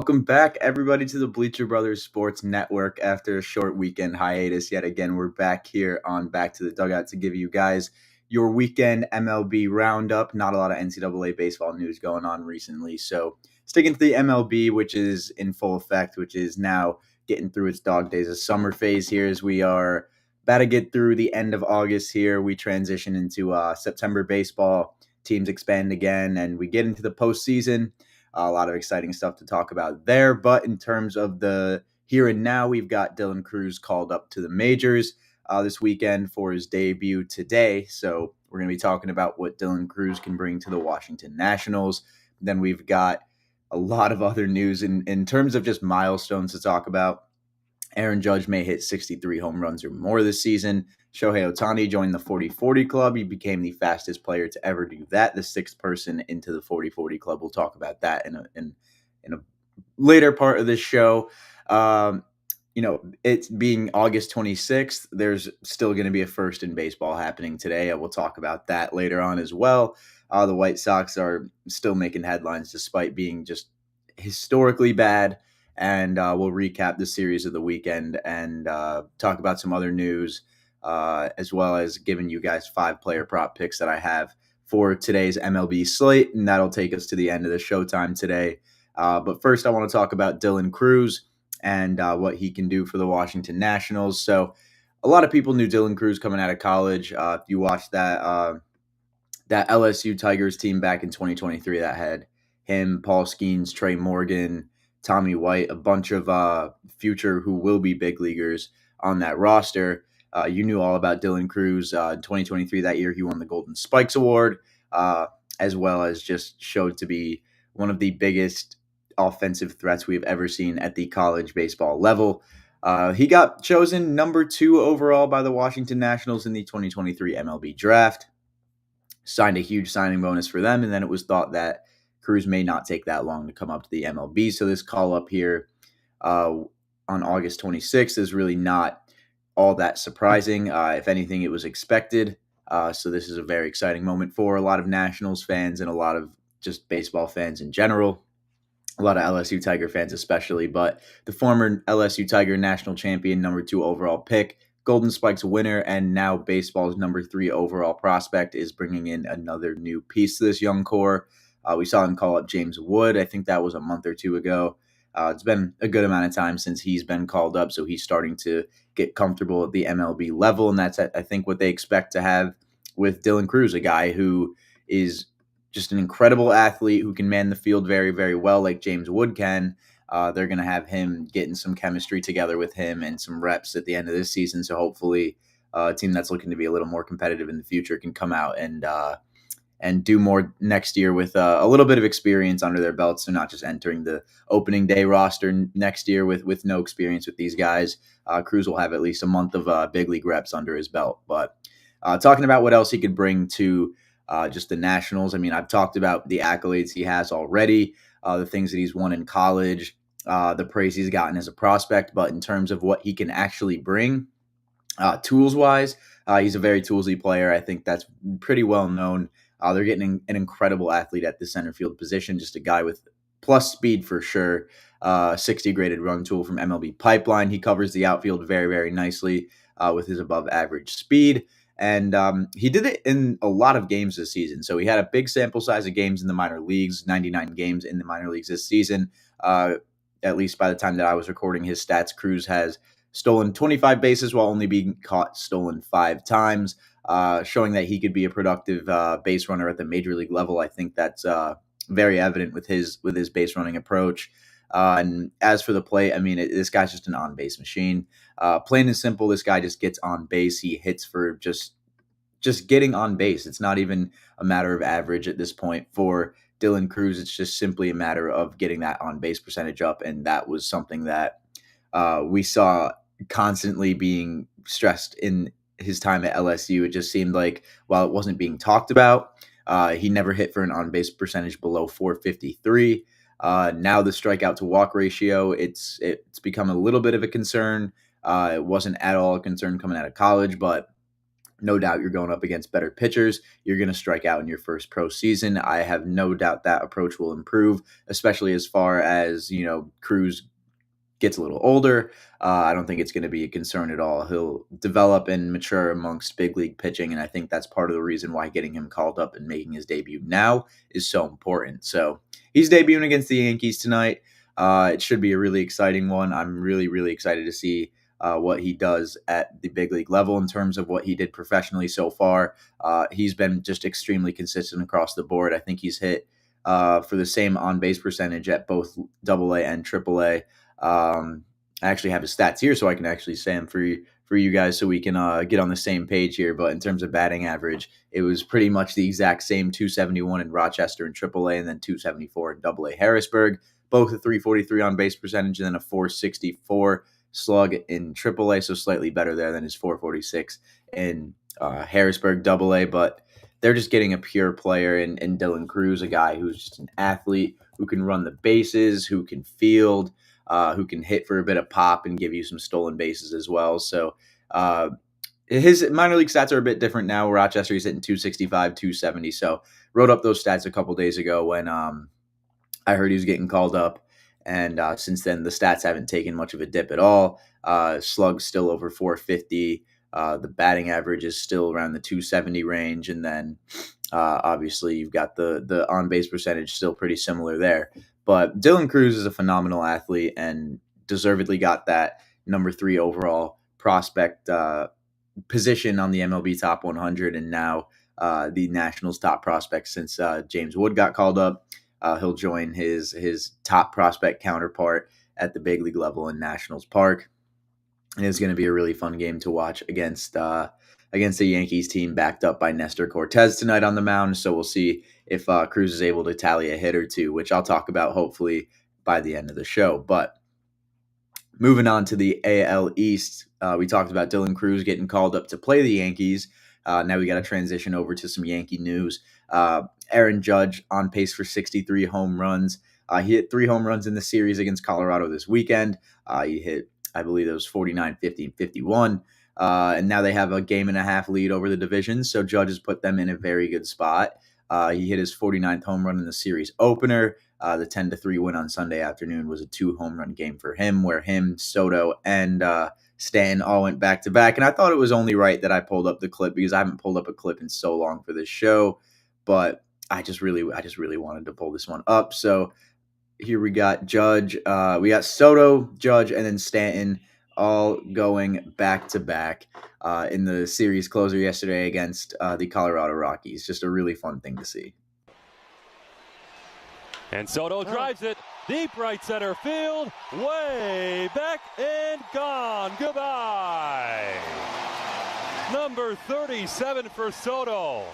Welcome back, everybody, to the Bleacher Brothers Sports Network. After a short weekend hiatus, yet again, we're back here on Back to the Dugout to give you guys your weekend MLB roundup. Not a lot of NCAA baseball news going on recently, so sticking to the MLB, which is in full effect, which is now getting through its dog days of summer phase here as we are about to get through the end of August here. We transition into September baseball. Teams expand again, and we get into the postseason. A lot of exciting stuff to talk about there. But in terms of the here and now, we've got Dylan Cruz called up to the majors this weekend for his debut today. So we're going to be talking about what Dylan Cruz can bring to the Washington Nationals. Then we've got a lot of other news in terms of just milestones to talk about. Aaron Judge may hit 63 home runs or more this season. Shohei Ohtani joined the 40-40 club. He became the fastest player to ever do that, the sixth person into the 40-40 club. We'll talk about that in a later part of this show. It's being August 26th. There's still going to be a first in baseball happening today. We'll talk about that later on as well. The White Sox are still making headlines despite being just historically bad. And we'll recap the series of the weekend and talk about some other news, as well as giving you guys 5 player prop picks that I have for today's MLB slate, and that'll take us to the end of the showtime today. But first, I want to talk about Dylan Cruz and what he can do for the Washington Nationals. So a lot of people knew Dylan Cruz coming out of college. If you watched that LSU Tigers team back in 2023 that had him, Paul Skeens, Trey Morgan, Tommy White, a bunch of future who will be big leaguers on that roster. You knew all about Dylan Cruz. In 2023, that year, he won the Golden Spikes Award, as well as just showed to be one of the biggest offensive threats we've ever seen at the college baseball level. He got chosen number 2 overall by the Washington Nationals in the 2023 MLB draft, signed a huge signing bonus for them, and then it was thought that Cruz may not take that long to come up to the MLB. So this call up here on August 26th is really not all that surprising. If anything, it was expected. So this is a very exciting moment for a lot of Nationals fans and a lot of just baseball fans in general. A lot of LSU Tiger fans especially. But the former LSU Tiger national champion, number 2 overall pick, Golden Spikes winner, and now baseball's number 3 overall prospect is bringing in another new piece to this young core. We saw him call up James Wood. I think that was a month or 2 ago. It's been a good amount of time since he's been called up, so he's starting to get comfortable at the MLB level, and that's, I think, what they expect to have with Dylan Cruz, a guy who is just an incredible athlete who can man the field very, very well like James Wood can. They're going to have him getting some chemistry together with him and some reps at the end of this season, so hopefully a team that's looking to be a little more competitive in the future can come out and do more next year with a little bit of experience under their belts. So not just entering the opening day roster next year with no experience with these guys. Cruz will have at least a month of big league reps under his belt. But talking about what else he could bring to just the Nationals, I mean, I've talked about the accolades he has already, the things that he's won in college, the praise he's gotten as a prospect. But in terms of what he can actually bring, tools-wise, he's a very toolsy player. I think that's pretty well known. They're getting an incredible athlete at the center field position, just a guy with plus speed for sure. 60 graded run tool from MLB Pipeline. He covers the outfield very, very nicely with his above average speed. And he did it in a lot of games this season. So he had a big sample size of games in the minor leagues, 99 games in the minor leagues this season. At least by the time that I was recording his stats, Cruz has stolen 25 bases while only being caught stolen 5 times. Showing that he could be a productive base runner at the major league level. I think that's very evident with his base running approach. And as for the plate, I mean, this guy's just an on-base machine. Plain and simple, this guy just gets on base. He hits for just getting on base. It's not even a matter of average at this point for Dylan Cruz. It's just simply a matter of getting that on-base percentage up, and that was something that we saw constantly being stressed in his time at LSU. It just seemed like while it wasn't being talked about, he never hit for an on-base percentage below 453. Now the strikeout to walk ratio, it's become a little bit of a concern. It wasn't at all a concern coming out of college, but no doubt you're going up against better pitchers. You're going to strike out in your first pro season. I have no doubt that approach will improve, especially as far as, Cruz gets a little older. I don't think it's going to be a concern at all. He'll develop and mature amongst big league pitching, and I think that's part of the reason why getting him called up and making his debut now is so important. So he's debuting against the Yankees tonight. It should be a really exciting one. I'm really, really excited to see what he does at the big league level in terms of what he did professionally so far. He's been just extremely consistent across the board. I think he's hit for the same on-base percentage at both AA and AAA. I actually have his stats here, so I can actually say them for you guys, so we can get on the same page here. But in terms of batting average, it was pretty much the exact same: 271 in Rochester and AAA, and then 274 in AA Harrisburg. Both a 343 on base percentage, and then a 464 slug in AAA, so slightly better there than his 446 in Harrisburg AA. But they're just getting a pure player in Dylan Cruz, a guy who's just an athlete, who can run the bases, who can field, who can hit for a bit of pop and give you some stolen bases as well. So his minor league stats are a bit different now. Rochester, he's hitting 265, 270. So wrote up those stats a couple days ago when I heard he was getting called up. And since then, the stats haven't taken much of a dip at all. Slug's still over 450. The batting average is still around the 270 range. And then obviously you've got the on-base percentage still pretty similar there. But Dylan Cruz is a phenomenal athlete and deservedly got that number 3 overall prospect position on the MLB Top 100, and now the Nationals top prospect since James Wood got called up. He'll join his top prospect counterpart at the big league level in Nationals Park. And it's going to be a really fun game to watch against the Yankees team backed up by Nestor Cortez tonight on the mound. So we'll see if Cruz is able to tally a hit or two, which I'll talk about hopefully by the end of the show. But moving on to the AL East, we talked about Dylan Cruz getting called up to play the Yankees. Now we got to transition over to some Yankee news. Aaron Judge on pace for 63 home runs. He hit 3 home runs in the series against Colorado this weekend. He hit, I believe it was 49, 50, and 51. And now they have a 1.5 lead over the division. So Judge has put them in a very good spot. He hit his 49th home run in the series opener. The 10-3 win on Sunday afternoon was a 2 home run game for him, where him, Soto, and Stanton all went back to back. And I thought it was only right that I pulled up the clip, because I haven't pulled up a clip in so long for this show. But I just really wanted to pull this one up. So here we got Judge, we got Soto, Judge, and then Stanton all going back to back in the series closer yesterday against the Colorado Rockies. Just a really fun thing to see. And Soto drives it deep right center field, way back and gone. Goodbye. Number 37 for Soto.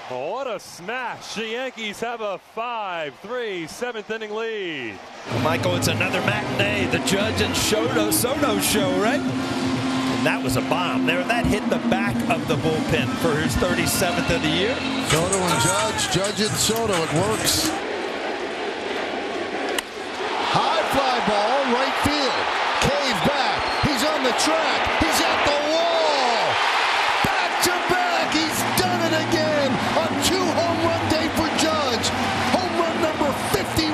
What a smash. The Yankees have a 5-3 7th inning lead. Michael, it's another matinee. The Judge and Soto show, right? And that was a bomb there. That hit the back of the bullpen for his 37th of the year. Soto and Judge and Soto, it works. High fly ball, right field. Cave back. He's on the track. He's at the wall. Back to back. He's done it again. A 2-home run day for Judge. Home run number 51.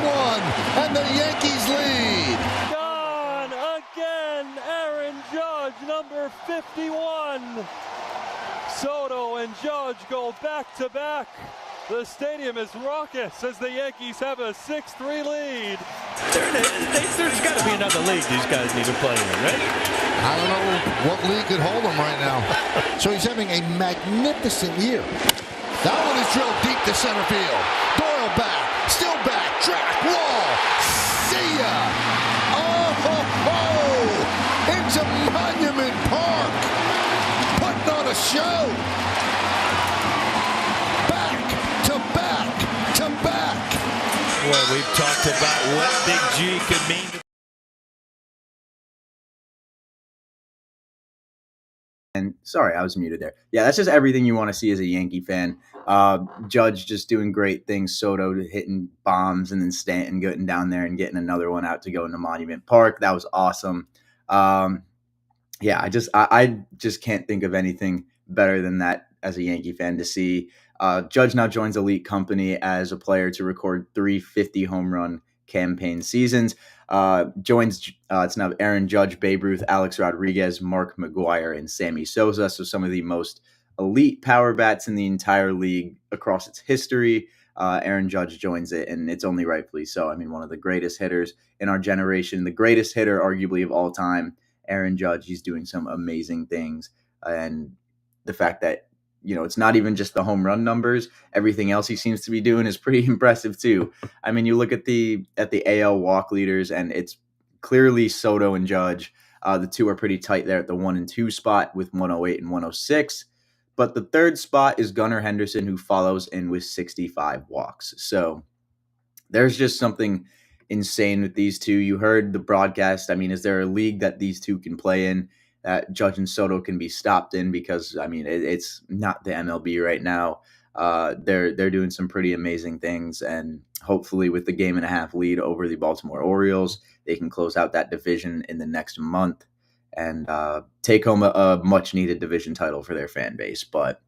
And the Yankees lead. Gone again. Aaron Judge, number 51. Soto and Judge go back to back. The stadium is raucous as the Yankees have a 6-3 lead. There's got to be another league these guys need to play in, right? I don't know what league could hold him right now. So he's having a magnificent year. That one is drilled deep to center field. Doyle back, still back, track, wall. See ya! Oh, ho, ho! Into Monument Park. Putting on a show. Well, we've talked about what Big G could mean. And sorry, I was muted there. Yeah, that's just everything you want to see as a Yankee fan. Judge just doing great things. Soto hitting bombs, and then Stanton getting down there and getting another one out to go into Monument Park. That was awesome. Yeah, I just can't think of anything better than that as a Yankee fan to see. Judge now joins elite company as a player to record 350 home run campaign seasons. Joins it's now Aaron Judge, Babe Ruth, Alex Rodriguez, Mark McGwire, and Sammy Sosa. So some of the most elite power bats in the entire league across its history. Aaron Judge joins it, and it's only rightfully so. I mean, one of the greatest hitters in our generation, the greatest hitter arguably of all time, Aaron Judge. He's doing some amazing things, and the fact that it's not even just the home run numbers. Everything else he seems to be doing is pretty impressive too. I mean, you look at the AL walk leaders, and it's clearly Soto and Judge. The two are pretty tight there at the 1 and 2 spot with 108 and 106. But the third spot is Gunnar Henderson, who follows in with 65 walks. So there's just something insane with these two. You heard the broadcast. I mean, is there a league that these two can play in that Judge and Soto can be stopped in? Because, I mean, it's not the MLB right now. They're doing some pretty amazing things. And hopefully with the 1.5 lead over the Baltimore Orioles, they can close out that division in the next month and take home a much-needed division title for their fan base. But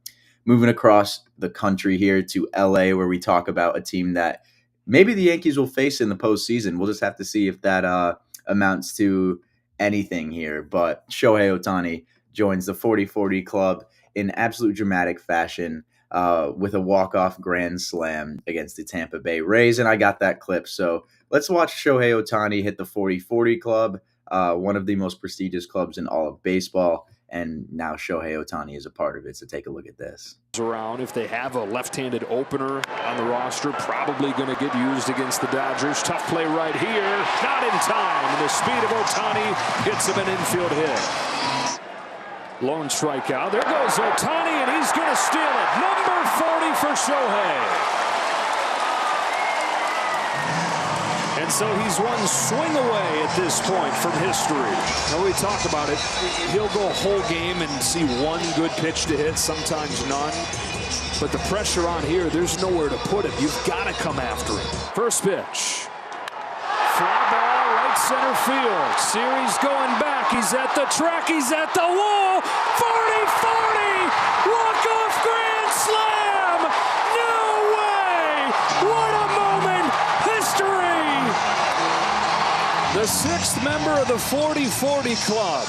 moving across the country here to LA, where we talk about a team that maybe the Yankees will face in the postseason. We'll just have to see if that amounts to anything here. But Shohei Ohtani joins the 40-40 club in absolute dramatic fashion with a walk-off grand slam against the Tampa Bay Rays. And I got that clip. So let's watch Shohei Ohtani hit the 40-40 club, one of the most prestigious clubs in all of baseball. And now Shohei Ohtani is a part of it. So take a look at this. Around, if they have a left-handed opener on the roster, probably going to get used against the Dodgers. Tough play right here. Not in time. And the speed of Ohtani gets him an infield hit. Lone strikeout. There goes Ohtani, and he's going to steal it. Number 40 for Shohei. And so he's one swing away at this point from history. Now we talk about it. He'll go a whole game and see one good pitch to hit, sometimes none. But the pressure on here, there's nowhere to put it. You've got to come after it. First pitch. Fly ball, right center field. Series going back. He's at the track. He's at the wall. 40-40. Walk-off grand slam. No way. What a moment. History. The 6th member of the 40-40 club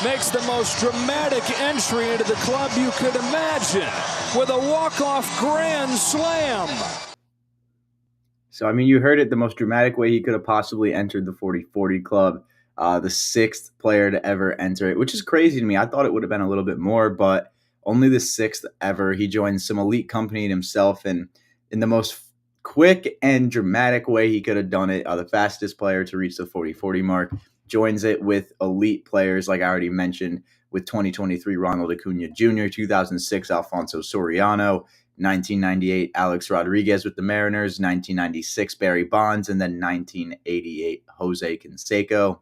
makes the most dramatic entry into the club you could imagine with a walk-off grand slam. So, I mean, you heard it, the most dramatic way he could have possibly entered the 40-40 club, the 6th player to ever enter it, which is crazy to me. I thought it would have been a little bit more, but only the 6th ever. He joined some elite company himself, and in the most quick and dramatic way he could have done it, the fastest player to reach the 40-40 mark, joins it with elite players, like I already mentioned, with 2023 Ronald Acuna Jr., 2006 Alfonso Soriano, 1998 Alex Rodriguez with the Mariners, 1996 Barry Bonds, and then 1988 Jose Canseco.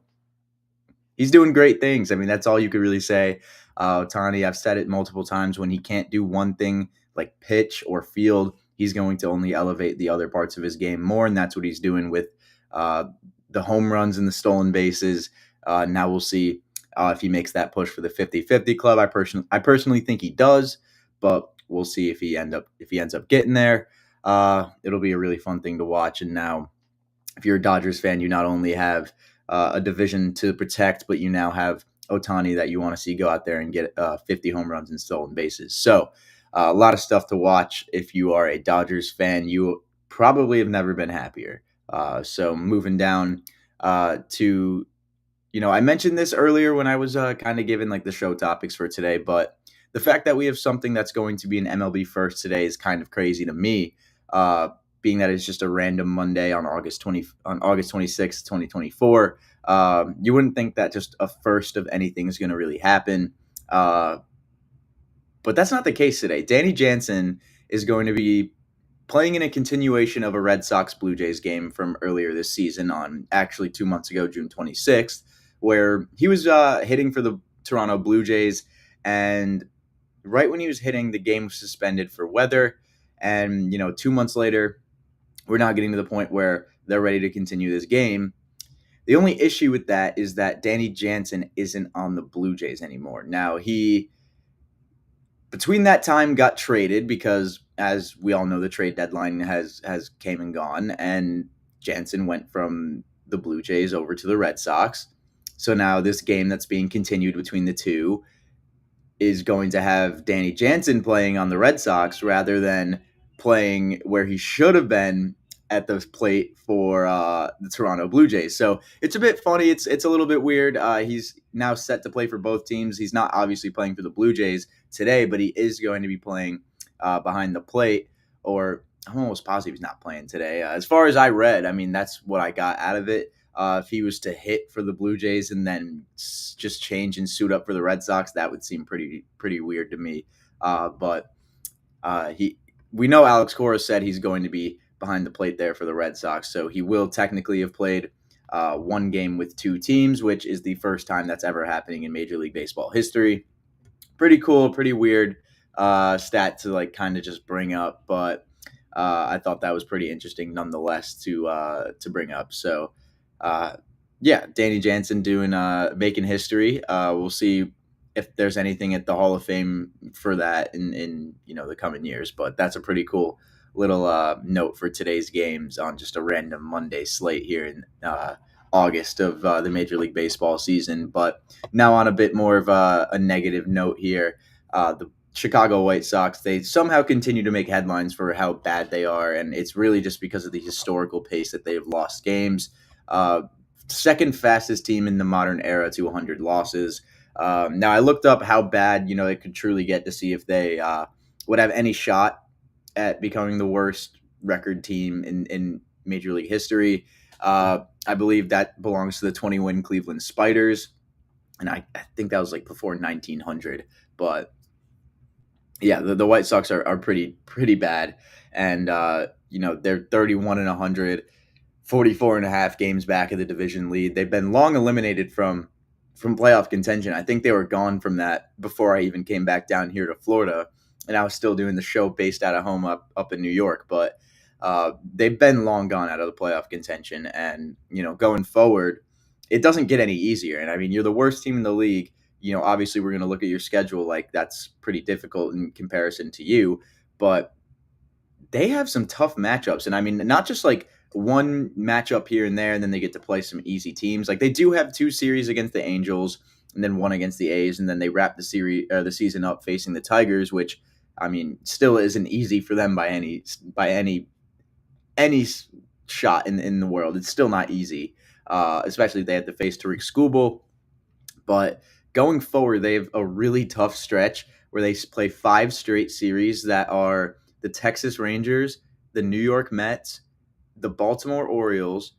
He's doing great things. I mean, that's all you could really say. Ohtani, I've said it multiple times, when he can't do one thing like pitch or field, he's going to only elevate the other parts of his game more, and that's what he's doing with the home runs and the stolen bases. Now we'll see if he makes that push for the 50-50 club. I personally think he does, but we'll see if he ends up getting there. It'll be a really fun thing to watch. And now, if you're a Dodgers fan, you not only have a division to protect, but you now have Ohtani that you want to see go out there and get 50 home runs and stolen bases. So a lot of stuff to watch. If you are a Dodgers fan, you probably have never been happier. So moving down to, I mentioned this earlier when I was kind of giving like the show topics for today, but the fact that we have something that's going to be an MLB first today is kind of crazy to me, being that it's just a random Monday on August 26th, 2024. You wouldn't think that just a first of anything is going to really happen. But that's not the case today. Danny Jansen is going to be playing in a continuation of a Red Sox Blue Jays game from earlier this season on actually 2 months ago, June 26th, where he was hitting for the Toronto Blue Jays. And right when he was hitting, the game was suspended for weather. And, 2 months later, we're now getting to the point where they're ready to continue this game. The only issue with that is that Danny Jansen isn't on the Blue Jays anymore. Now, he between that time got traded because, as we all know, the trade deadline has came and gone, and Jansen went from the Blue Jays over to the Red Sox. So now this game that's being continued between the two is going to have Danny Jansen playing on the Red Sox rather than playing where he should have been at the plate for the Toronto Blue Jays. So it's a bit funny. It's a little bit weird. He's now set to play for both teams. He's not obviously playing for the Blue Jays today, but he is going to be playing behind the plate. Or I'm almost positive he's not playing today. As far as I read, I mean, that's what I got out of it. If he was to hit for the Blue Jays and then just change and suit up for the Red Sox, that would seem pretty weird to me. But we know Alex Cora said he's going to be behind the plate there for the Red Sox, so he will technically have played one game with two teams, which is the first time that's ever happening in Major League Baseball history. Pretty cool, pretty weird stat to like kind of just bring up, but I thought that was pretty interesting nonetheless to bring up. So yeah, Danny Jansen making history. We'll see if there's anything at the Hall of Fame for that in the coming years. But that's a pretty cool little note for today's games on just a random Monday slate here in August of the Major League Baseball season. But now on a bit more of a negative note here, the Chicago White Sox, they somehow continue to make headlines for how bad they are, and it's really just because of the historical pace that they've lost games. Second fastest team in the modern era to 100 losses. Now, I looked up how bad it could truly get to see if they would have any shot at becoming the worst record team in Major League history. I believe that belongs to the 20-win Cleveland Spiders, and I think that was like before 1900. But yeah, the White Sox are pretty bad, and they're 31 and 100. 44 and a half games back of the division lead. They've been long eliminated from playoff contention. I think they were gone from that before I even came back down here to Florida, and I was still doing the show based out of home up in New York. But they've been long gone out of the playoff contention, and going forward, it doesn't get any easier. And I mean, you're the worst team in the league. Obviously, we're going to look at your schedule like that's pretty difficult in comparison to you, but they have some tough matchups, and I mean, not just like one matchup here and there, and then they get to play some easy teams. Like they do have two series against the Angels, and then one against the A's, and then they wrap the season up facing the Tigers, which I mean still isn't easy for them by any shot in the world. It's still not easy, especially if they have to face Tariq Skubal. But going forward, they have a really tough stretch where they play 5 straight series that are the Texas Rangers, the New York Mets, the Baltimore Orioles,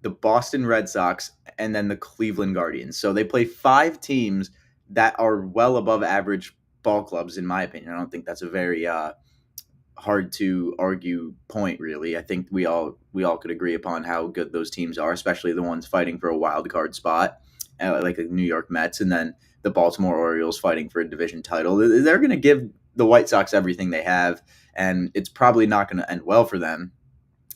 the Boston Red Sox, and then the Cleveland Guardians. So they play 5 teams that are well above average ball clubs, in my opinion. I don't think that's a very hard to argue point, really. I think we all could agree upon how good those teams are, especially the ones fighting for a wild card spot, like the New York Mets, and then the Baltimore Orioles fighting for a division title. They're going to give the White Sox everything they have, and it's probably not going to end well for them.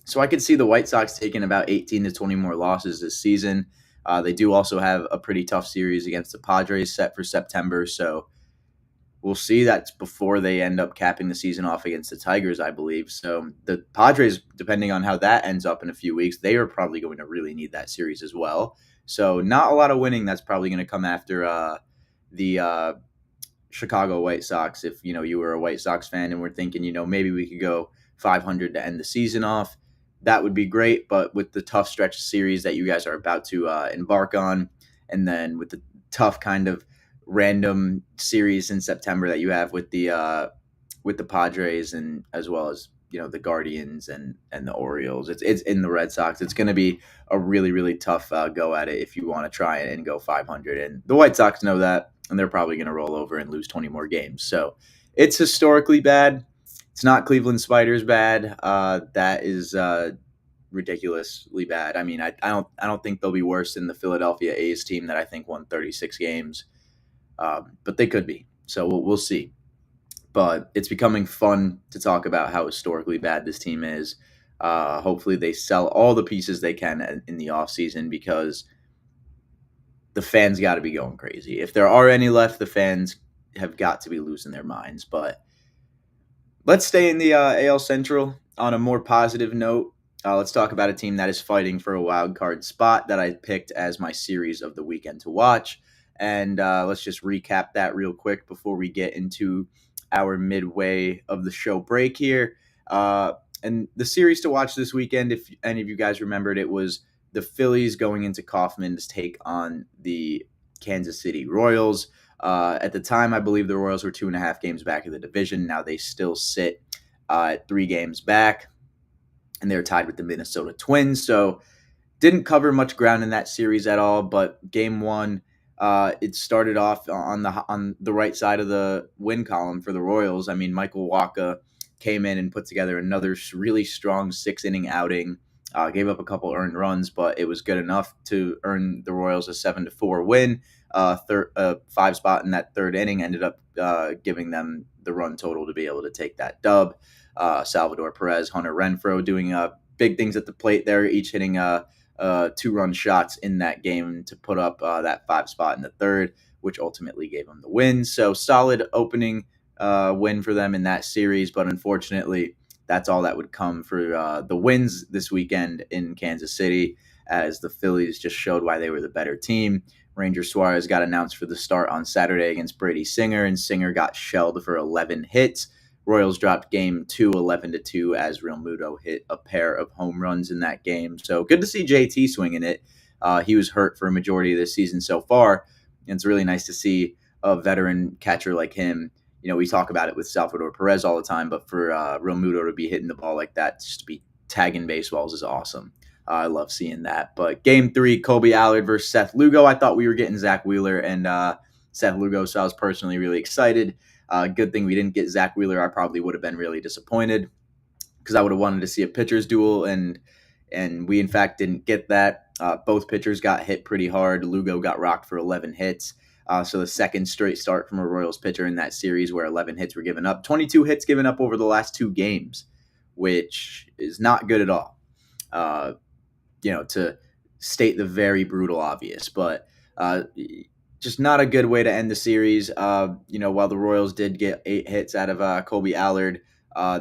So I could see the White Sox taking about 18 to 20 more losses this season. They do also have a pretty tough series against the Padres set for September. So we'll see. That's before they end up capping the season off against the Tigers, I believe. So the Padres, depending on how that ends up in a few weeks, they are probably going to really need that series as well. So not a lot of winning that's probably going to come after the Chicago White Sox. If you were a White Sox fan and we're thinking, maybe we could go 500 to end the season off, that would be great. But with the tough stretch series that you guys are about to embark on, and then with the tough kind of random series in September that you have with the Padres, and as well as the Guardians and the Orioles, it's in the Red Sox, it's going to be a really, really tough go at it if you want to try and go 500. And the White Sox know that, and they're probably going to roll over and lose 20 more games. So it's historically bad. It's not Cleveland Spiders bad. That is ridiculously bad. I mean, I don't think they'll be worse than the Philadelphia A's team that I think won 36 games, but they could be. So we'll see. But it's becoming fun to talk about how historically bad this team is. Hopefully they sell all the pieces they can in the offseason, because the fans got to be going crazy. If there are any left, the fans have got to be losing their minds. But let's stay in the AL Central on a more positive note. Let's talk about a team that is fighting for a wild card spot that I picked as my series of the weekend to watch. And let's just recap that real quick before we get into our midway of the show break here. And the series to watch this weekend, if any of you guys remembered, it was the Phillies going into Kauffman to take on the Kansas City Royals. At the time, I believe the Royals were 2.5 games back in the division. Now they still sit at 3 games back, and they're tied with the Minnesota Twins. So didn't cover much ground in that series at all. But game one, it started off on the right side of the win column for the Royals. I mean, Michael Wacha came in and put together another really strong 6-inning outing. Gave up a couple earned runs, but it was good enough to earn the Royals a 7-4 win. 5 spot in that third inning ended up giving them the run total to be able to take that dub. Salvador Perez, Hunter Renfroe doing big things at the plate there, each hitting 2-run shots in that game to put up that 5 spot in the third, which ultimately gave them the win. So solid opening win for them in that series, but unfortunately, that's all that would come for the wins this weekend in Kansas City, as the Phillies just showed why they were the better team. Ranger Suarez got announced for the start on Saturday against Brady Singer, and Singer got shelled for 11 hits. Royals dropped game 2 11-2 as Real Muto hit a pair of home runs in that game. So good to see JT swinging it. He was hurt for a majority of this season so far, and it's really nice to see a veteran catcher like him. You know, we talk about it with Salvador Perez all the time, but for Real Muto to be hitting the ball like that, just to be tagging baseballs is awesome. I love seeing that. But game 3, Colby Allard versus Seth Lugo. I thought we were getting Zach Wheeler and Seth Lugo, so I was personally really excited. Good thing we didn't get Zach Wheeler. I probably would have been really disappointed because I would have wanted to see a pitcher's duel, and we, in fact, didn't get that. Both pitchers got hit pretty hard. Lugo got rocked for 11 hits. So the second straight start from a Royals pitcher in that series where 11 hits were given up. 22 hits given up over the last 2 games, which is not good at all. To state the very brutal obvious, but just not a good way to end the series. While the Royals did get 8 hits out of Colby Allard,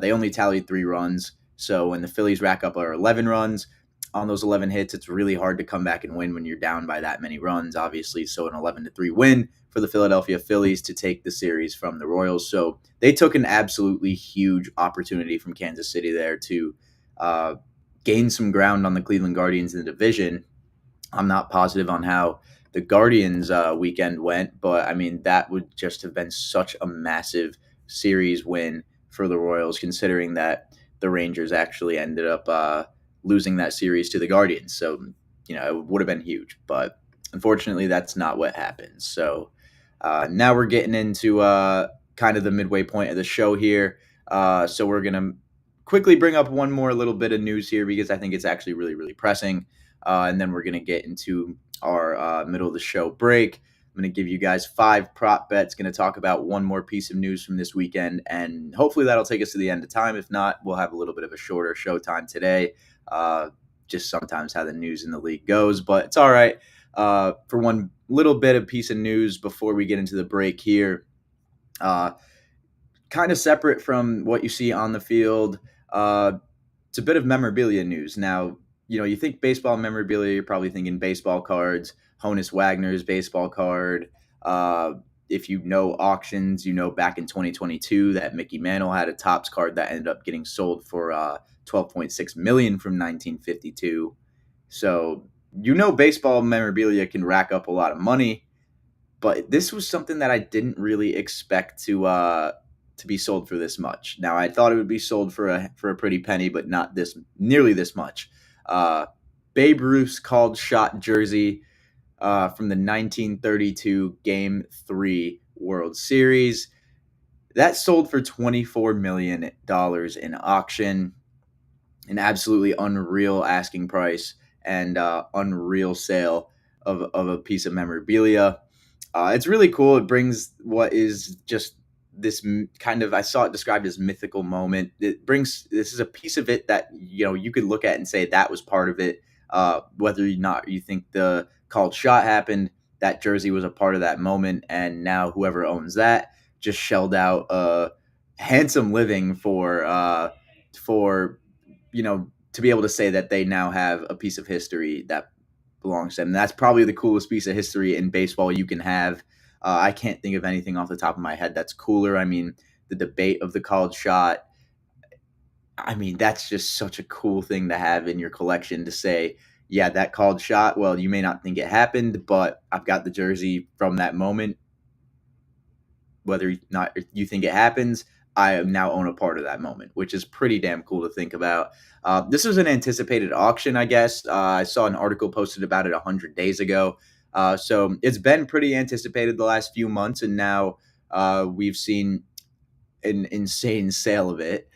they only tallied 3 runs. So when the Phillies rack up 11 runs on those 11 hits, it's really hard to come back and win when you're down by that many runs, obviously. So an 11-3 win for the Philadelphia Phillies to take the series from the Royals. So they took an absolutely huge opportunity from Kansas City there to gain some ground on the Cleveland Guardians in the division. I'm not positive on how the Guardians weekend went, but I mean, that would just have been such a massive series win for the Royals, considering that the Rangers actually ended up losing that series to the Guardians. So, it would have been huge, but unfortunately that's not what happened. So now we're getting into kind of the midway point of the show here. So we're going to quickly bring up one more little bit of news here because I think it's actually really, really pressing. And then we're going to get into our middle of the show break. I'm going to give you guys 5 prop bets, going to talk about one more piece of news from this weekend, and hopefully that'll take us to the end of time. If not, we'll have a little bit of a shorter show time today. Just sometimes how the news in the league goes, but it's all right. For one little bit of piece of news before we get into the break here, kind of separate from what you see on the field, it's a bit of memorabilia news. Now, you think baseball memorabilia, you're probably thinking baseball cards, Honus Wagner's baseball card. If you know auctions, back in 2022 that Mickey Mantle had a Topps card that ended up getting sold for $12.6 million from 1952. So, baseball memorabilia can rack up a lot of money, but this was something that I didn't really expect to be sold for this much. Now, I thought it would be sold for a pretty penny, but not nearly this much. Babe Ruth's called shot jersey from the 1932 Game 3 World Series. That sold for $24 million in auction. An absolutely unreal asking price and unreal sale of a piece of memorabilia. It's really cool. It brings what is just this kind of, I saw it described as mythical moment. This is a piece of it that, you could look at and say that was part of it. Whether or not you think the called shot happened, that jersey was a part of that moment. And now whoever owns that just shelled out a handsome living for to be able to say that they now have a piece of history that belongs to them. And that's probably the coolest piece of history in baseball you can have. I can't think of anything off the top of my head that's cooler. I mean, the debate of the called shot. I mean, that's just such a cool thing to have in your collection to say, yeah, that called shot. Well, you may not think it happened, but I've got the jersey from that moment. Whether not you think it happens, I now own a part of that moment, which is pretty damn cool to think about. This was an anticipated auction, I guess. I saw an article posted about it 100 days ago. So it's been pretty anticipated the last few months, and now we've seen an insane sale of it.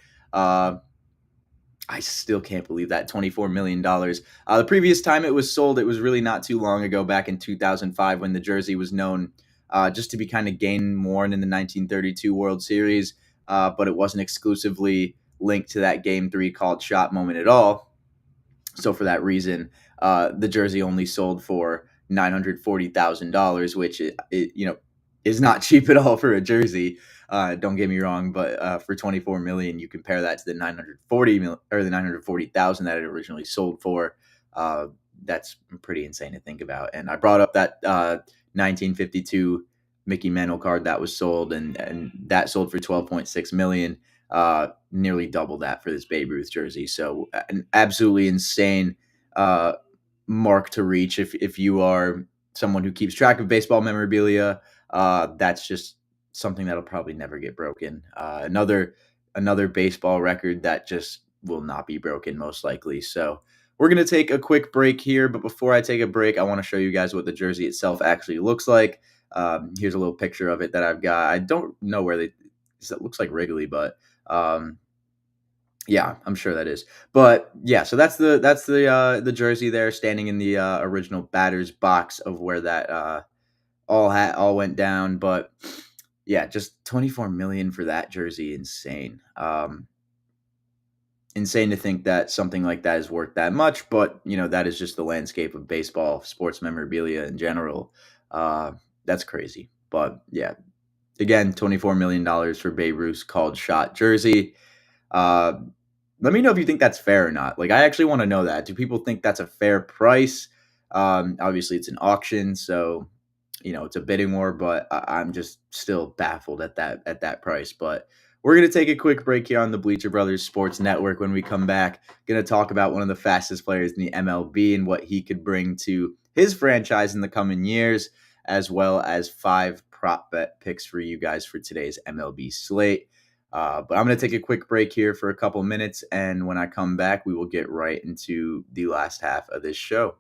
I still can't believe that $24 million. The previous time it was sold, it was really not too long ago, back in 2005, when the jersey was known just to be kind of game worn in the 1932 World Series, but it wasn't exclusively linked to that Game 3 called shot moment at all. So for that reason, the jersey only sold for $940,000, which is not cheap at all for a jersey. Don't get me wrong, but for $24 million, you compare that to the $940,000 that it originally sold for. That's pretty insane to think about. And I brought up that 1952 Mickey Mantle card that was sold, and that sold for $12.6 million. Nearly double that for this Babe Ruth jersey. So an absolutely insane mark to reach if you are someone who keeps track of baseball memorabilia. That's just something that'll probably never get broken. Another baseball record that just will not be broken, most likely. So we're going to take a quick break here. But before I take a break, I want to show you guys what the jersey itself actually looks like. Here's a little picture of it that I've got. I don't know where it looks like Wrigley, but yeah, I'm sure that is. But yeah, so that's the jersey there, standing in the original batter's box of where that all went down. But yeah, just $24 million for that jersey, insane. Insane to think that something like that is worth that much, but that is just the landscape of baseball, sports memorabilia in general. That's crazy. But yeah, again, $24 million for Babe Ruth's called shot jersey. Let me know if you think that's fair or not. Like, I actually want to know that. Do people think that's a fair price? Obviously, it's an auction, so it's a bidding war. But I'm just still baffled at that price. But we're gonna take a quick break here on the Bleacher Brothers Sports Network. When we come back, gonna talk about one of the fastest players in the MLB and what he could bring to his franchise in the coming years, as well as 5 prop bet picks for you guys for today's MLB slate. But I'm going to take a quick break here for a couple minutes, and when I come back, we will get right into the last half of this show.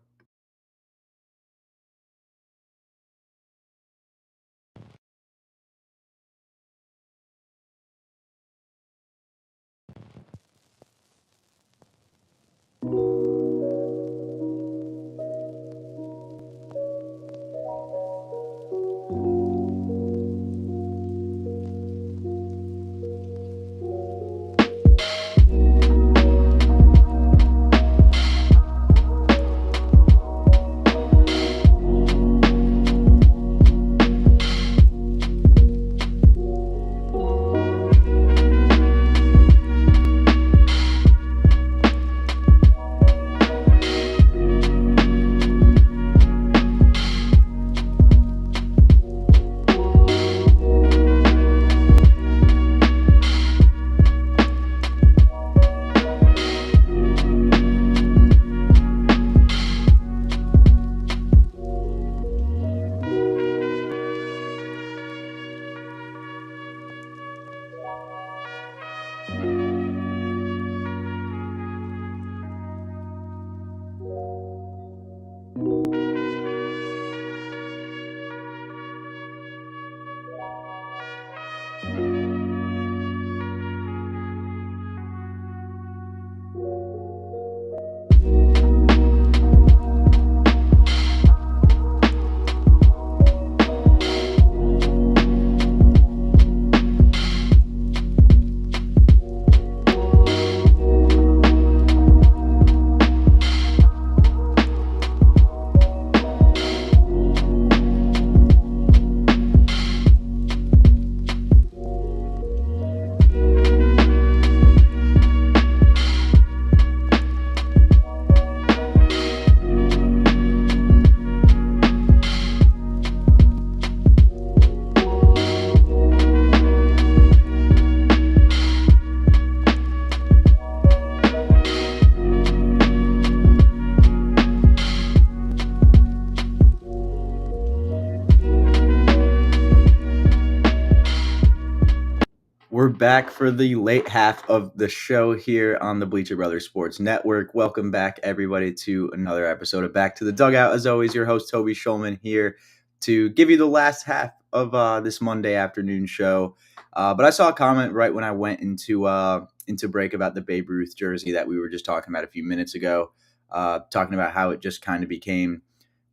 We're back for the late half of the show here on the Bleacher Brothers Sports Network. Welcome back, everybody, to another episode of Back to the Dugout. As always, your host, Toby Schulman, here to give you the last half of this Monday afternoon show. But I saw a comment right when I went into break about the Babe Ruth jersey that we were just talking about a few minutes ago, talking about how it just kind of became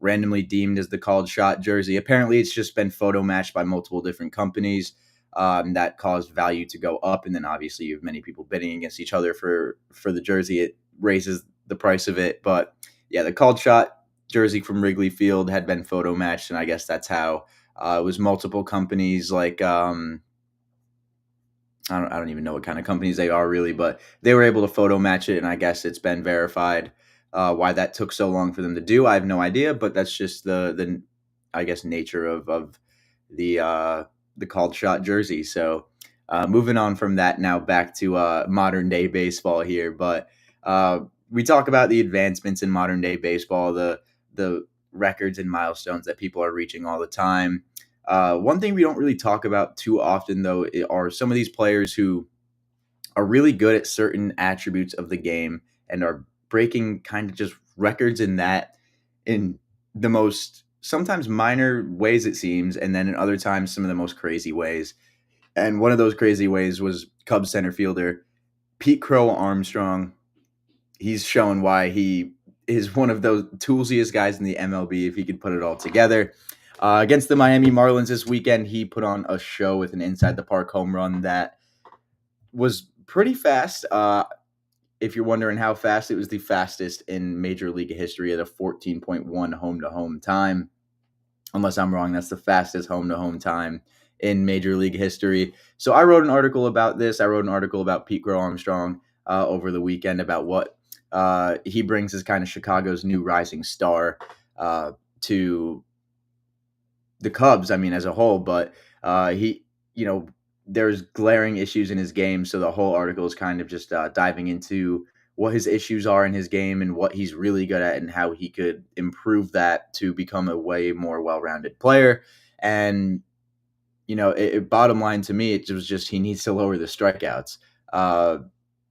randomly deemed as the called shot jersey. Apparently, it's just been photo matched by multiple different companies. That caused value to go up, and then obviously you have many people bidding against each other for the jersey. It raises the price of it, but yeah, the called shot jersey from Wrigley Field had been photo matched, and I guess that's how it was multiple companies. Like I don't even know what kind of companies they are really, but they were able to photo match it, and I guess it's been verified. Why that took so long for them to do, I have no idea, but that's just the I guess nature of the called shot jersey. So moving on from that now back to modern day baseball here. But we talk about the advancements in modern day baseball, the records and milestones that people are reaching all the time. One thing we don't really talk about too often, though, are some of these players who are really good at certain attributes of the game and are breaking kind of just records in the most sometimes minor ways, it seems, and then in other times some of the most crazy ways. And one of those crazy ways was Cubs center fielder Pete Crow Armstrong. He's shown why he is one of those toolsiest guys in the MLB if he could put it all together. Against the Miami Marlins this weekend, he put on a show with an inside the park home run that was pretty fast. If you're wondering how fast, it was the fastest in Major League history at a 14.1 home-to-home time. Unless I'm wrong, that's the fastest home-to-home time in Major League history. So I wrote an article about this. I wrote an article about Pete Crow Armstrong over the weekend about what he brings as kind of Chicago's new rising star to the Cubs, I mean, as a whole. But there's glaring issues in his game. So the whole article is kind of just diving into what his issues are in his game and what he's really good at and how he could improve that to become a way more well-rounded player. And, bottom line to me, it was just he needs to lower the strikeouts.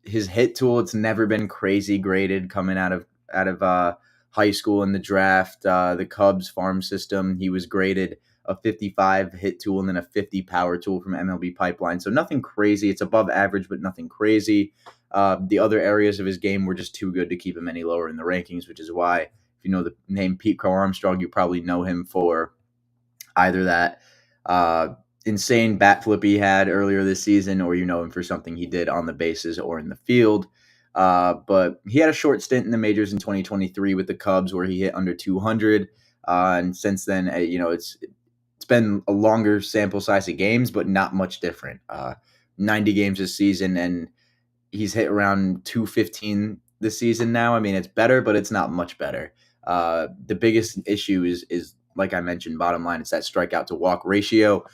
His hit tool, it's never been crazy graded coming out of high school in the draft. The Cubs farm system, he was graded a 55 hit tool and then a 50 power tool from MLB Pipeline. So nothing crazy. It's above average, but nothing crazy. The other areas of his game were just too good to keep him any lower in the rankings, which is why if you know the name Pete Crow Armstrong, you probably know him for either that insane bat flip he had earlier this season, or you know him for something he did on the bases or in the field. But he had a short stint in the majors in 2023 with the Cubs where he hit under 200. And since then, it's been a longer sample size of games, but not much different. 90 games this season, and he's hit around 215 this season now. I mean, it's better, but it's not much better. The biggest issue is like I mentioned, bottom line, it's that strikeout to walk ratio.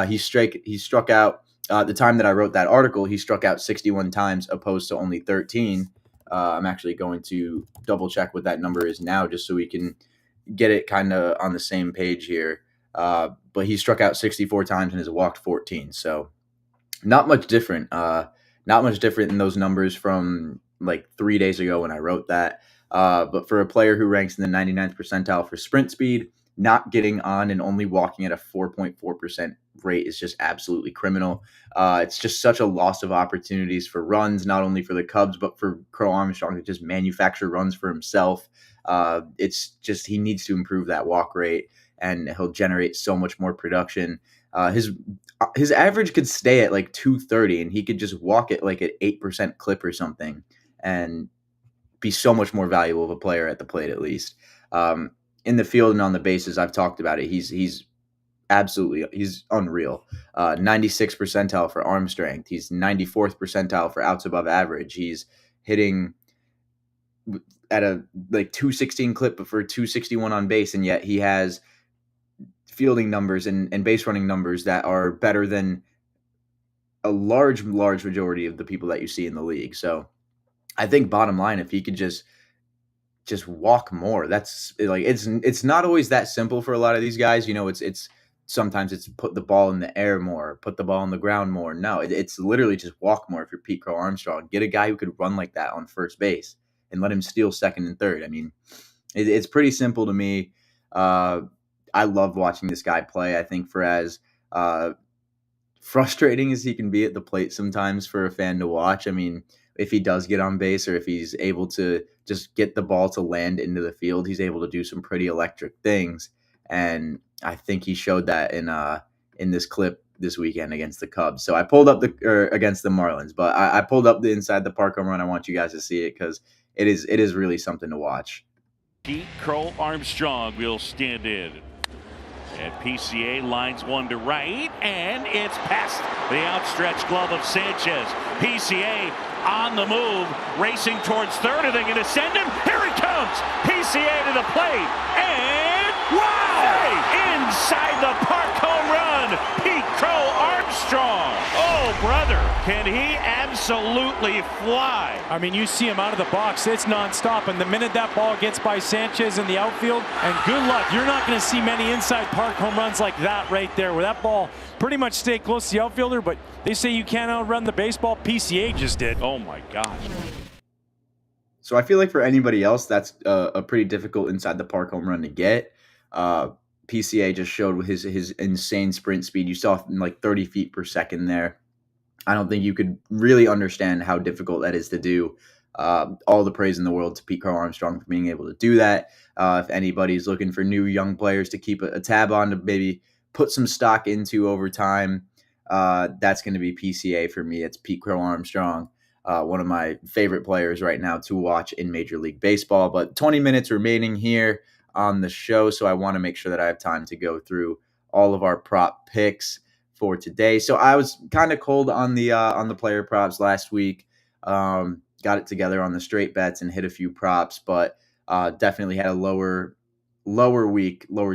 He struck out the time that I wrote that article, he struck out 61 times opposed to only 13. I'm actually going to double check what that number is now just so we can get it kind of on the same page here. But he struck out 64 times and has walked 14. So not much different. Not much different in those numbers from like 3 days ago when I wrote that. But for a player who ranks in the 99th percentile for sprint speed, not getting on and only walking at a 4.4% rate is just absolutely criminal. It's just such a loss of opportunities for runs, not only for the Cubs, but for Crow Armstrong to just manufacture runs for himself. It's just he needs to improve that walk rate, and he'll generate so much more production. His average could stay at like 230, and he could just walk it like at 8% clip or something, and be so much more valuable of a player at the plate, at least. In the field and on the bases, I've talked about it. He's unreal. 96th percentile for arm strength. He's 94th percentile for outs above average. He's hitting at a like 216 clip for 261 on base, and yet he has fielding numbers and base running numbers that are better than a large majority of the people that you see in the league. So I think bottom line, if he could just walk more, that's like, it's not always that simple for a lot of these guys. It's sometimes it's put the ball in the air more, put the ball on the ground more. No, it's literally just walk more if you're Pete Crow Armstrong. Get a guy who could run like that on first base and let him steal second and third. I mean, it's pretty simple to me. I love watching this guy play. I think for as frustrating as he can be at the plate sometimes for a fan to watch, I mean, if he does get on base or if he's able to just get the ball to land into the field, he's able to do some pretty electric things. And I think he showed that in this clip this weekend against the Cubs. So I pulled up against the Marlins, but I pulled up the inside the park home run. I want you guys to see it because it is really something to watch. Pete Crow Armstrong will stand in. And PCA lines one to right, and it's past the outstretched glove of Sanchez. PCA on the move, racing towards third. Are they going to send him? Here he comes! PCA to the plate, and wow! Inside the park home run, Pete Crow Armstrong. Oh, brother, can he absolutely fly? I mean, you see him out of the box, it's nonstop, and the minute that ball gets by Sanchez in the outfield, and good luck, you're not going to see many inside park home runs like that right there, where that ball pretty much stayed close to the outfielder, but they say you can't outrun the baseball. PCA just did. Oh my gosh. So I feel like for anybody else, that's a pretty difficult inside the park home run to get. PCA just showed with his insane sprint speed. You saw like 30 feet per second there. I don't think you could really understand how difficult that is to do. All the praise in the world to Pete Crow Armstrong for being able to do that. If anybody's looking for new young players to keep a tab on to maybe put some stock into over time, that's going to be PCA for me. It's Pete Crow Armstrong, one of my favorite players right now to watch in Major League Baseball. But 20 minutes remaining here on the show, so I want to make sure that I have time to go through all of our prop picks for today. So I was kind of cold on the player props last week. Got it together on the straight bets and hit a few props, but definitely had a lower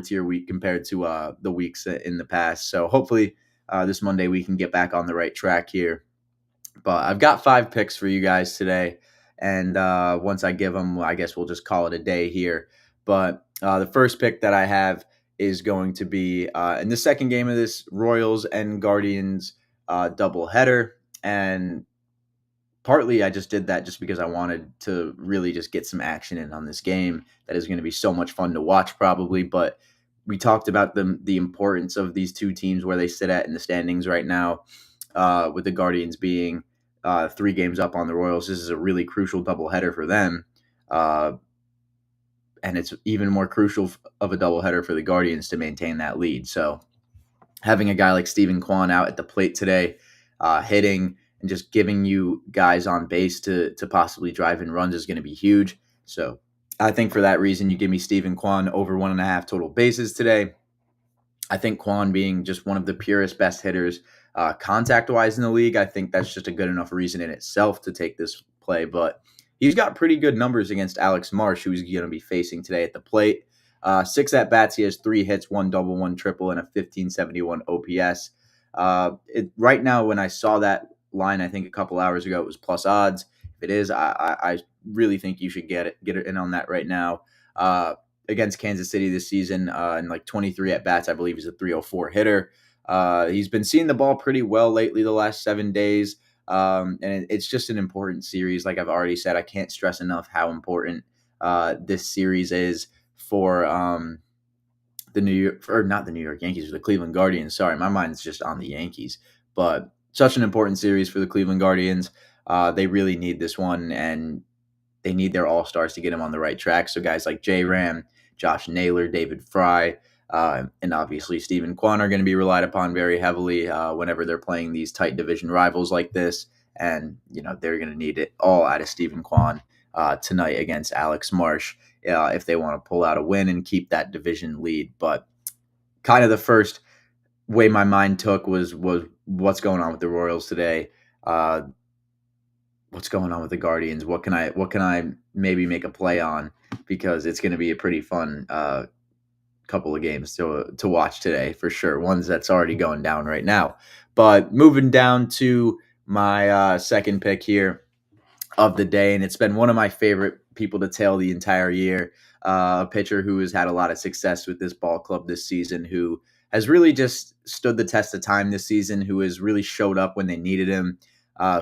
tier week compared to the weeks in the past. So hopefully this Monday we can get back on the right track here. But I've got 5 picks for you guys today, and once I give them, I guess we'll just call it a day here. But the first pick that I have is going to be in the second game of this Royals and Guardians doubleheader. And partly I just did that just because I wanted to really just get some action in on this game that is going to be so much fun to watch probably. But we talked about the importance of these two teams, where they sit at in the standings right now, with the Guardians being 3 games up on the Royals. This is a really crucial doubleheader for them. And it's even more crucial of a doubleheader for the Guardians to maintain that lead. So having a guy like Steven Kwan out at the plate today, hitting and just giving you guys on base to possibly drive in runs is going to be huge. So I think for that reason, you give me Steven Kwan over 1.5 total bases today. I think Kwan being just one of the purest, best hitters contact-wise in the league, I think that's just a good enough reason in itself to take this play. But he's got pretty good numbers against Alex Marsh, who he's going to be facing today at the plate. 6 at-bats, he has 3 hits, 1 double, 1 triple, and a 1571 OPS. Right now, when I saw that line, I think a couple hours ago, it was plus odds. If it is, I really think you should get it in on that right now. Against Kansas City this season, in like 23 at-bats, I believe he's a 304 hitter. He's been seeing the ball pretty well lately the last 7 days. And it's just an important series. Like I've already said, I can't stress enough how important this series is for the not the New York Yankees, or the Cleveland Guardians. Sorry, my mind's just on the Yankees. But such an important series for the Cleveland Guardians. They really need this one, and they need their all-stars to get them on the right track. So guys like J-Ram, Josh Naylor, David Fry, and obviously Steven Kwan are going to be relied upon very heavily whenever they're playing these tight division rivals like this. And, they're going to need it all out of Steven Kwan tonight against Alex Marsh if they want to pull out a win and keep that division lead. But kind of the first way my mind took was what's going on with the Royals today. What's going on with the Guardians? What can I maybe make a play on? Because it's going to be a pretty fun couple of games to watch today for sure. Ones that's already going down right now. But moving down to my second pick here of the day, and it's been one of my favorite people to tail the entire year. A pitcher who has had a lot of success with this ball club this season, who has really just stood the test of time this season, who has really showed up when they needed him,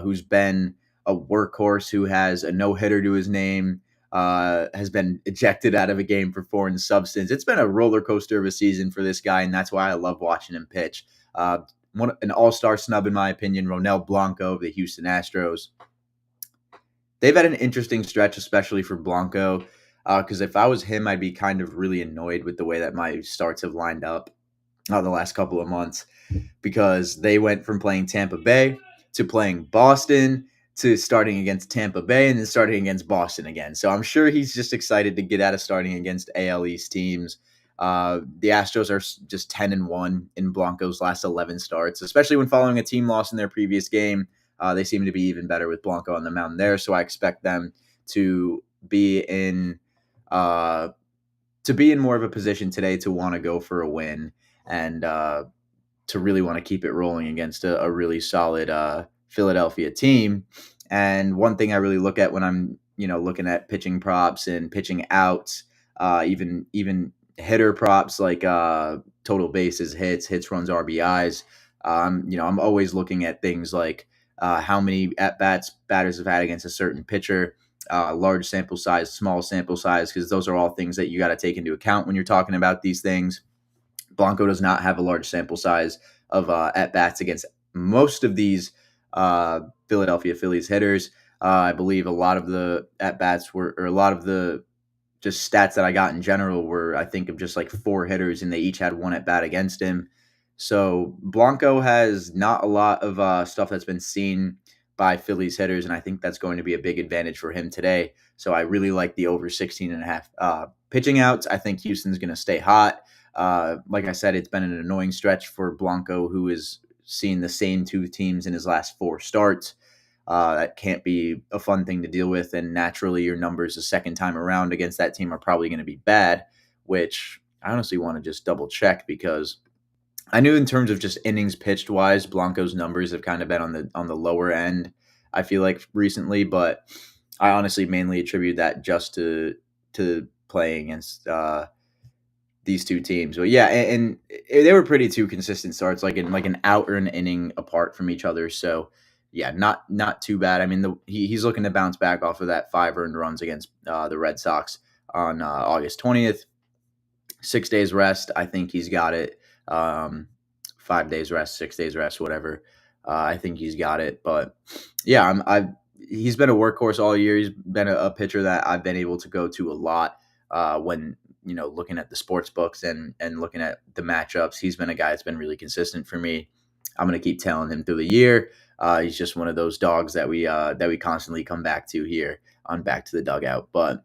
who's been a workhorse, who has a no-hitter to his name, has been ejected out of a game for foreign substance. It's been a roller coaster of a season for this guy, and that's why I love watching him pitch. An all-star snub, in my opinion, Ronel Blanco of the Houston Astros. They've had an interesting stretch, especially for Blanco, because if I was him, I'd be kind of really annoyed with the way that my starts have lined up the last couple of months, because they went from playing Tampa Bay to playing Boston to starting against Tampa Bay and then starting against Boston again. So I'm sure he's just excited to get out of starting against AL East teams. The Astros are just 10-1 in Blanco's last 11 starts, especially when following a team loss in their previous game. They seem to be even better with Blanco on the mound there, so I expect them to be in more of a position today to want to go for a win and to really want to keep it rolling against a really solid Philadelphia team. And one thing I really look at when I'm looking at pitching props and pitching outs, even hitter props like total bases, hits, runs, RBIs. I'm always looking at things like how many at-bats batters have had against a certain pitcher, large sample size, small sample size, because those are all things that you got to take into account when you're talking about these things. Blanco does not have a large sample size of at-bats against most of these Philadelphia Phillies hitters. I believe a lot of the at-bats or a lot of the just stats that I got in general were, I think, of just like 4 hitters, and they each had 1 at-bat against him. So Blanco has not a lot of stuff that's been seen by Phillies hitters, and I think that's going to be a big advantage for him today. So I really like the over 16.5 pitching outs. I think Houston's going to stay hot. Like I said, it's been an annoying stretch for Blanco, who has seen the same 2 teams in his last 4 starts. That can't be a fun thing to deal with, and naturally your numbers the second time around against that team are probably going to be bad, which I honestly want to just double check, because I knew in terms of just innings pitched wise, Blanco's numbers have kind of been on the lower end, I feel like, recently, but I honestly mainly attribute that just to playing against these 2 teams. But yeah, and they were pretty 2 consistent starts, like an out or an inning apart from each other. So yeah, not too bad. I mean, he's looking to bounce back off of that 5 earned runs against the Red Sox on August 20th. 6 days rest, I think he's got it. 5 days rest, 6 days rest, whatever. I think he's got it. But yeah, he's been a workhorse all year. He's been a pitcher that I've been able to go to a lot when looking at the sports books and looking at the matchups. He's been a guy that's been really consistent for me. I'm going to keep telling him through the year. He's just one of those dogs that we constantly come back to here on Back to the Dugout. But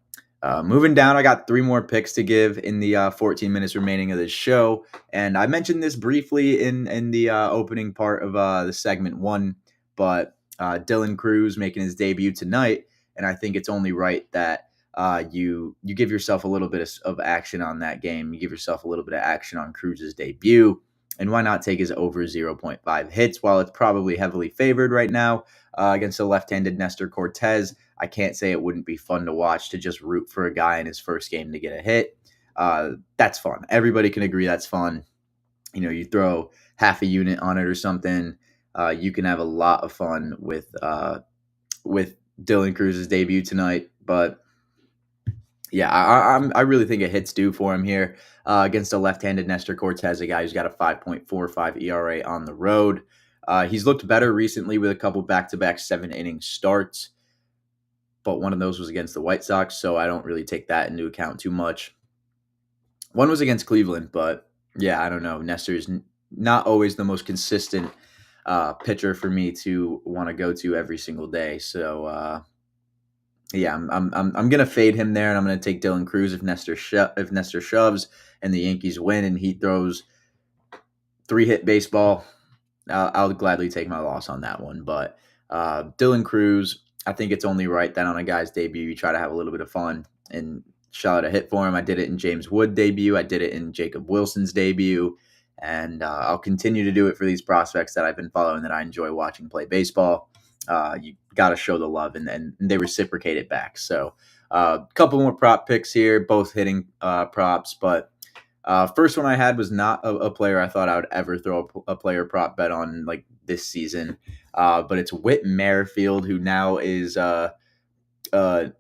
moving down, I got 3 more picks to give in the 14 minutes remaining of this show. And I mentioned this briefly in the opening part of the segment 1, but Dylan Cruz making his debut tonight. And I think it's only right that you give yourself a little bit of action on that game. You give yourself a little bit of action on Cruz's debut. And why not take his over 0.5 hits while it's probably heavily favored right now against a left-handed Nestor Cortez? I can't say it wouldn't be fun to watch, to just root for a guy in his first game to get a hit. That's fun. Everybody can agree that's fun. You throw half a unit on it or something. You can have a lot of fun with Dylan Cruz's debut tonight. But yeah, I really think a hit's due for him here against a left-handed Nestor Cortez, a guy who's got a 5.45 ERA on the road. He's looked better recently with a couple back-to-back 7-inning starts, but one of those was against the White Sox, so I don't really take that into account too much. One was against Cleveland, but yeah, I don't know. Nestor's not always the most consistent pitcher for me to want to go to every single day, so yeah, I'm gonna fade him there, and I'm gonna take Dylan Cruz if Nestor shoves and the Yankees win and he throws 3-hit baseball. I'll gladly take my loss on that one. But Dylan Cruz, I think it's only right that on a guy's debut you try to have a little bit of fun and shot a hit for him. I did it in James Wood debut. I did it in Jacob Wilson's debut, and I'll continue to do it for these prospects that I've been following that I enjoy watching play baseball. You got to show the love, and they reciprocate it back. So a couple more prop picks here, both hitting props, but First one I had was not a player I thought I would ever throw a player prop bet on like this season, but it's Whit Merrifield, who now is a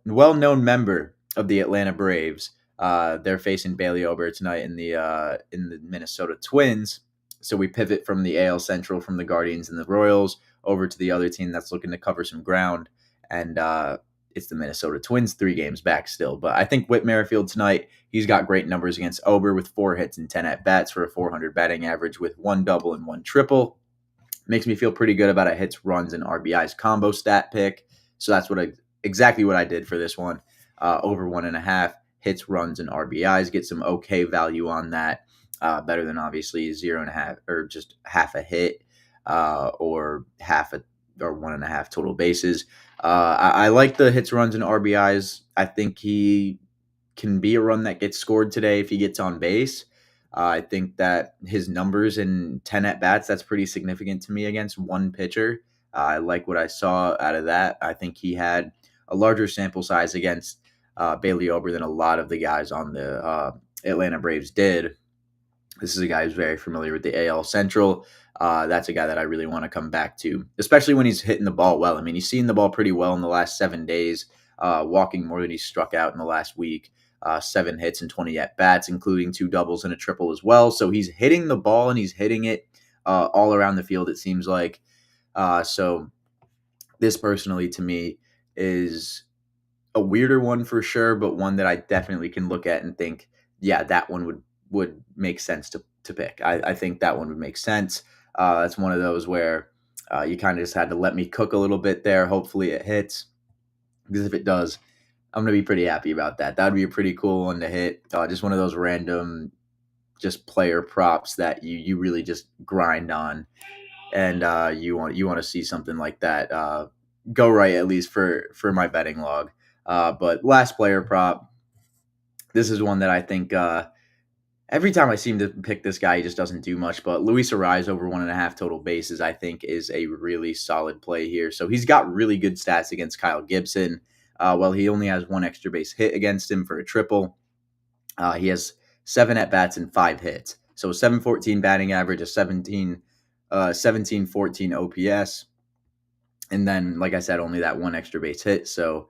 well-known member of the Atlanta Braves. They're facing Bailey Ober tonight in the Minnesota Twins. So we pivot from the AL Central, from the Guardians and the Royals, over to the other team that's looking to cover some ground, and it's the Minnesota Twins, 3 games back still. But I think Whit Merrifield tonight, he's got great numbers against Ober with 4 hits and 10 at-bats for a 400 batting average with 1 double and 1 triple. Makes me feel pretty good about a hits, runs, and RBIs combo stat pick. So that's exactly what I did for this one. Over 1.5 hits, runs, and RBIs. Get some okay value on that. Better than obviously 0.5 or just half a hit or 1.5 total bases. I like the hits, runs, and RBIs. I think he can be a run that gets scored today if he gets on base. I think that his numbers in 10 at-bats, that's pretty significant to me against one pitcher. I like what I saw out of that. I think he had a larger sample size against Bailey Ober than a lot of the guys on the Atlanta Braves did. This is a guy who's very familiar with the AL Central. That's a guy that I really want to come back to, especially when he's hitting the ball well. I mean, he's seen the ball pretty well in the last 7 days, walking more than he's struck out in the last week. 7 hits and 20 at-bats, including 2 doubles and a triple as well. So he's hitting the ball, and he's hitting it all around the field, it seems like. So this personally, to me, is a weirder one for sure, but one that I definitely can look at and think, yeah, that one would make sense to pick. I think that one would make sense. That's one of those where you kind of just had to let me cook a little bit there. Hopefully it hits, because if it does, I'm going to be pretty happy about that. That would be a pretty cool one to hit. Just one of those random just player props that you really just grind on, and you want to see something like that go right, at least for my betting log. But last player prop, this is one that I think every time I seem to pick this guy, he just doesn't do much. But Luis Arraez over 1.5 total bases, I think, is a really solid play here. So he's got really good stats against Kyle Gibson. Well, he only has 1 extra base hit against him for a triple. He has 7 at-bats and 5 hits. So a 714 batting average, a 1714 OPS. And then, like I said, only that 1 extra base hit. So,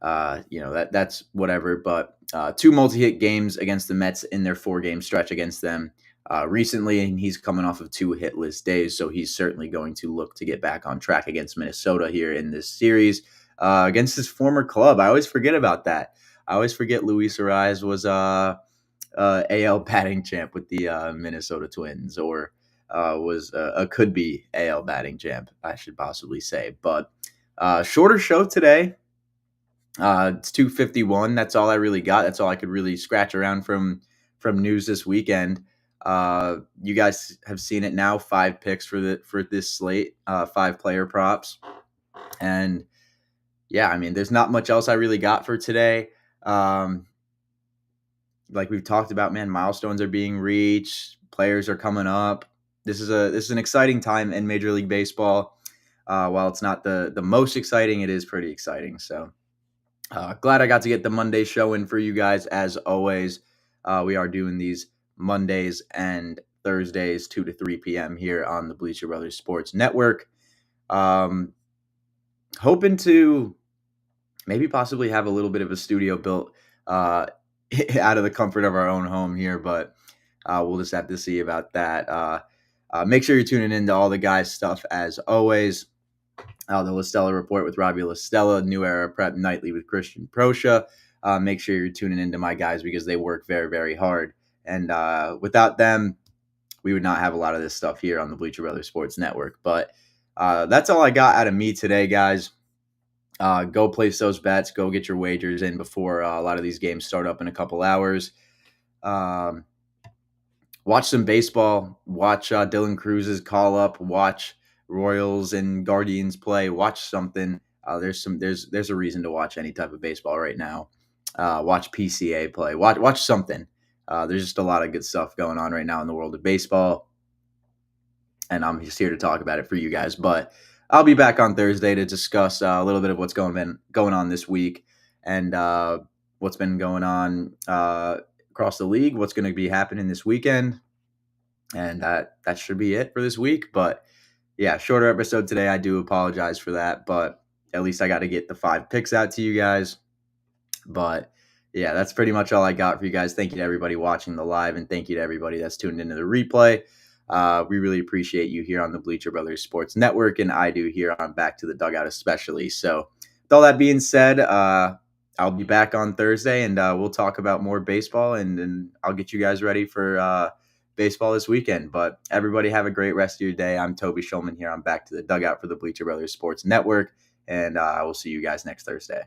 that's whatever. But 2 multi-hit games against the Mets in their 4-game stretch against them recently, and he's coming off of 2 hitless days. So he's certainly going to look to get back on track against Minnesota here in this series. Against his former club. I always forget about that. I always forget Luis Arraez was AL batting champ with the Minnesota Twins, or was a could-be AL batting champ, I should possibly say. But shorter show today. It's 251. That's all I really got. That's all I could really scratch around from news this weekend. You guys have seen it now. 5 picks for this slate. 5 player props, and yeah, I mean, there's not much else I really got for today. Like we've talked about, man, milestones are being reached. Players are coming up. This is an exciting time in Major League Baseball. While it's not the most exciting, it is pretty exciting. So glad I got to get the Monday show in for you guys. As always, we are doing these Mondays and Thursdays, 2 to 3 p.m. here on the Bleacher Brothers Sports Network. Hoping to maybe possibly have a little bit of a studio built out of the comfort of our own home here, but we'll just have to see about that. Make sure you're tuning into all the guys' stuff as always. The La Stella Report with Robbie La Stella, New Era Prep Nightly with Christian Proscia. Make sure you're tuning into my guys, because they work very, very hard. And without them, we would not have a lot of this stuff here on the Bleacher Brothers Sports Network. But that's all I got out of me today, guys. Go place those bets. Go get your wagers in before a lot of these games start up in a couple hours. Watch some baseball. Watch Dylan Cruz's call up. Watch Royals and Guardians play. Watch something. There's a reason to watch any type of baseball right now. Watch PCA play. Watch something. There's just a lot of good stuff going on right now in the world of baseball, and I'm just here to talk about it for you guys. But I'll be back on Thursday to discuss a little bit of what's going on this week, and what's been going on across the league, what's going to be happening this weekend. And that should be it for this week. But yeah, shorter episode today. I do apologize for that, but at least I got to get the 5 picks out to you guys. But yeah, that's pretty much all I got for you guys. Thank you to everybody watching the live, and thank you to everybody that's tuned into the replay. We really appreciate you here on the Bleacher Brothers Sports Network, and I do here on Back to the Dugout especially. So with all that being said, I'll be back on Thursday, and we'll talk about more baseball, and I'll get you guys ready for baseball this weekend. But everybody have a great rest of your day. I'm Toby Schulman here on Back to the Dugout for the Bleacher Brothers Sports Network, and I will see you guys next Thursday.